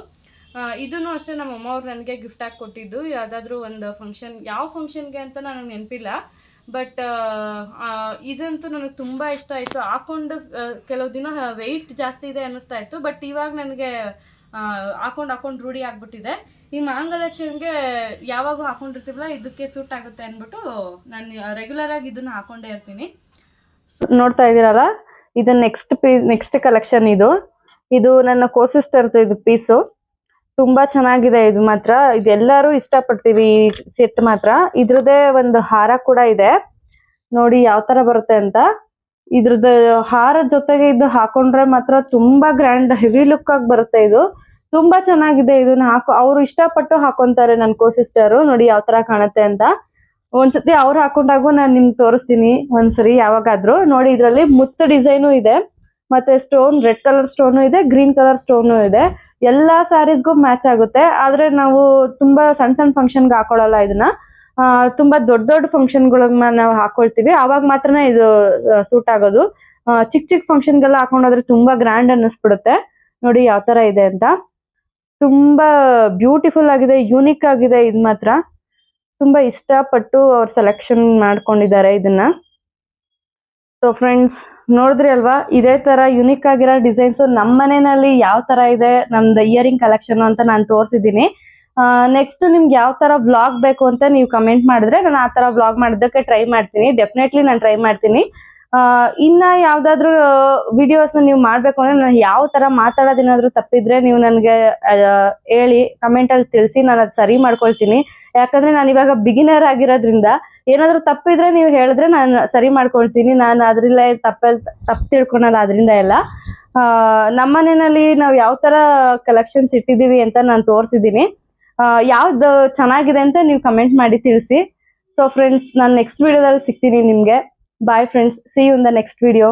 ಇದನ್ನು ಅಷ್ಟೇ ನಮ್ಮ ಅಮ್ಮ ಅವ್ರು ನನಗೆ ಗಿಫ್ಟ್ ಆಗಿ ಕೊಟ್ಟಿದ್ದು. ಯಾವುದಾದ್ರೂ ಒಂದು ಫಂಕ್ಷನ್, ಯಾವ ಫಂಕ್ಷನ್ಗೆ ಅಂತ ನನಗೆ ನೆನಪಿಲ್ಲ. ಬಟ್ ಇದಂತೂ ನನಗೆ ತುಂಬ ಇಷ್ಟ ಆಯಿತು. ಹಾಕ್ಕೊಂಡು ಕೆಲವು ದಿನ ವೆಯ್ಟ್ ಜಾಸ್ತಿ ಇದೆ ಅನ್ನಿಸ್ತಾ ಇತ್ತು. ಬಟ್ ಇವಾಗ ನನಗೆ ಹಾಕೊಂಡು ರೂಢಿ ಆಗಿಬಿಟ್ಟಿದೆ. ಈ ಮಾಂಗಲ್ಯ ಚೈನ್ಗೆ ಯಾವಾಗೂ ಹಾಕೊಂಡಿರ್ತೀವಲ್ಲ, ಇದಕ್ಕೆ ಸೂಟ್ ಆಗುತ್ತೆ ಅಂದ್ಬಿಟ್ಟು ನಾನು ರೆಗ್ಯುಲರಾಗಿ ಇದನ್ನು ಹಾಕ್ಕೊಂಡೇ ಇರ್ತೀನಿ. ನೋಡ್ತಾ ಇದ್ದೀರಲ್ಲ, ಇದು ನೆಕ್ಸ್ಟ್ ಕಲೆಕ್ಷನ್. ಇದು ನನ್ನ ಕೋ-ಸಿಸ್ಟರ್ದು ಇದು ಪೀಸು. ತುಂಬ ಚೆನ್ನಾಗಿದೆ ಇದು ಮಾತ್ರ. ಇದೆಲ್ಲರೂ ಇಷ್ಟಪಡ್ತೀವಿ ಈ ಸೆಟ್ ಮಾತ್ರ. ಇದ್ರದ್ದೇ ಒಂದು ಹಾರ ಕೂಡ ಇದೆ ನೋಡಿ ಯಾವ ಥರ ಬರುತ್ತೆ ಅಂತ. ಇದ್ರದ್ದು ಹಾರದ ಜೊತೆಗೆ ಇದು ಹಾಕೊಂಡ್ರೆ ಮಾತ್ರ ತುಂಬ ಗ್ರ್ಯಾಂಡ್ ಹೆವಿ ಲುಕ್ ಆಗಿ ಬರುತ್ತೆ. ಇದು ತುಂಬ ಚೆನ್ನಾಗಿದೆ. ಇದನ್ನ ಅವ್ರು ಇಷ್ಟಪಟ್ಟು ಹಾಕೊಂತಾರೆ ನನ್ನ ಕೋ-ಸಿಸ್ಟರು. ನೋಡಿ ಯಾವ ಥರ ಕಾಣುತ್ತೆ ಅಂತ. ಒಂದ್ಸತಿ ಅವ್ರು ಹಾಕೊಂಡಾಗೂ ನಾನು ನಿಮ್ಗೆ ತೋರಿಸ್ತೀನಿ ಒಂದ್ಸರಿ ಯಾವಾಗಾದ್ರೂ. ನೋಡಿ, ಇದರಲ್ಲಿ ಮುತ್ತು ಡಿಸೈನು ಇದೆ, ಮತ್ತೆ ಸ್ಟೋನ್, ರೆಡ್ ಕಲರ್ ಸ್ಟೋನು ಇದೆ, ಗ್ರೀನ್ ಕಲರ್ ಸ್ಟೋನು ಇದೆ. ಎಲ್ಲಾ ಸ್ಯಾರೀಸ್ಗೂ ಮ್ಯಾಚ್ ಆಗುತ್ತೆ. ಆದ್ರೆ ನಾವು ತುಂಬಾ ಸಣ್ಣ ಫಂಕ್ಷನ್ಗೆ ಹಾಕೊಳ್ಳಲ್ಲ ಇದನ್ನ. ತುಂಬಾ ದೊಡ್ಡ ಫಂಕ್ಷನ್ಗಳನ್ನ ನಾವು ಹಾಕೊಳ್ತೀವಿ. ಅವಾಗ ಮಾತ್ರನೇ ಇದು ಸೂಟ್ ಆಗೋದು. ಚಿಕ್ಕ ಫಂಕ್ಷನ್ಗೆಲ್ಲ ಹಾಕೊಂಡೋದ್ರೆ ತುಂಬಾ ಗ್ರ್ಯಾಂಡ್ ಅನ್ನಿಸ್ಬಿಡುತ್ತೆ. ನೋಡಿ ಯಾವ ತರ ಇದೆ ಅಂತ. ತುಂಬಾ ಬ್ಯೂಟಿಫುಲ್ ಆಗಿದೆ, ಯೂನಿಕ್ ಆಗಿದೆ. ಇದು ಮಾತ್ರ ತುಂಬಾ ಇಷ್ಟಪಟ್ಟು ಅವ್ರು ಸೆಲೆಕ್ಷನ್ ಮಾಡ್ಕೊಂಡಿದ್ದಾರೆ ಇದನ್ನ. ಸೊ ಫ್ರೆಂಡ್ಸ್, ನೋಡಿದ್ರಿ ಅಲ್ವಾ, ಇದೇ ತರ ಯುನಿಕ್ ಆಗಿರೋ ಡಿಸೈನ್ಸ್ ನಮ್ಮ ಮನೆಯಲ್ಲಿ ಯಾವ ತರ ಇದೆ ನಮ್ದು ಇಯರಿಂಗ್ ಕಲೆಕ್ಷನ್ ಅಂತ ನಾನು ತೋರಿಸಿದ್ದೀನಿ. ನೆಕ್ಸ್ಟ್ ನಿಮ್ಗೆ ಯಾವ ತರ ವ್ಲಾಗ್ ಬೇಕು ಅಂತ ನೀವು ಕಮೆಂಟ್ ಮಾಡಿದ್ರೆ ನಾನು ಆ ತರ ವ್ಲಾಗ್ ಮಾಡೋದಕ್ಕೆ ಟ್ರೈ ಮಾಡ್ತೀನಿ. ಡೆಫಿನೆಟ್ಲಿ ನಾನು ಟ್ರೈ ಮಾಡ್ತೀನಿ. ಇನ್ನ ಯಾವ್ದಾದ್ರು ವಿಡಿಯೋಸ್ ನೀವು ಮಾಡ್ಬೇಕು ಅಂದ್ರೆ ನಾನು ಯಾವ ತರ ಮಾತಾಡೋದೇನಾದ್ರು ತಪ್ಪಿದ್ರೆ ನೀವು ನನಗೆ ಹೇಳಿ ಕಮೆಂಟ್ ಅಲ್ಲಿ ತಿಳಿಸಿ, ನಾನು ಅದು ಸರಿ ಮಾಡ್ಕೊಳ್ತೀನಿ. ಯಾಕಂದ್ರೆ ನಾನು ಇವಾಗ ಬಿಗಿನರ್ ಆಗಿರೋದ್ರಿಂದ ಏನಾದ್ರು ತಪ್ಪಿದ್ರೆ ನೀವು ಹೇಳಿದ್ರೆ ನಾನು ಸರಿ ಮಾಡ್ಕೊಳ್ತೀನಿ. ನಾನು ಅದ್ರಲ್ಲೇ ತಪ್ಪು ತಿಳ್ಕೊಳಲ್ಲ ಅದರಿಂದ ಎಲ್ಲ. ನಮ್ಮನೆಯಲ್ಲಿ ನಾವು ಯಾವ ತರ ಕಲೆಕ್ಷನ್ಸ್ ಇಟ್ಟಿದೀವಿ ಅಂತ ನಾನು ತೋರಿಸಿದ್ದೀನಿ. ಯಾವ್ದು ಚೆನ್ನಾಗಿದೆ ಅಂತ ನೀವು ಕಮೆಂಟ್ ಮಾಡಿ ತಿಳಿಸಿ. ಸೊ ಫ್ರೆಂಡ್ಸ್, ನಾನು ನೆಕ್ಸ್ಟ್ ವಿಡಿಯೋದಲ್ಲಿ ಸಿಗ್ತೀನಿ ನಿಮ್ಗೆ. Bye friends, see you in the next video.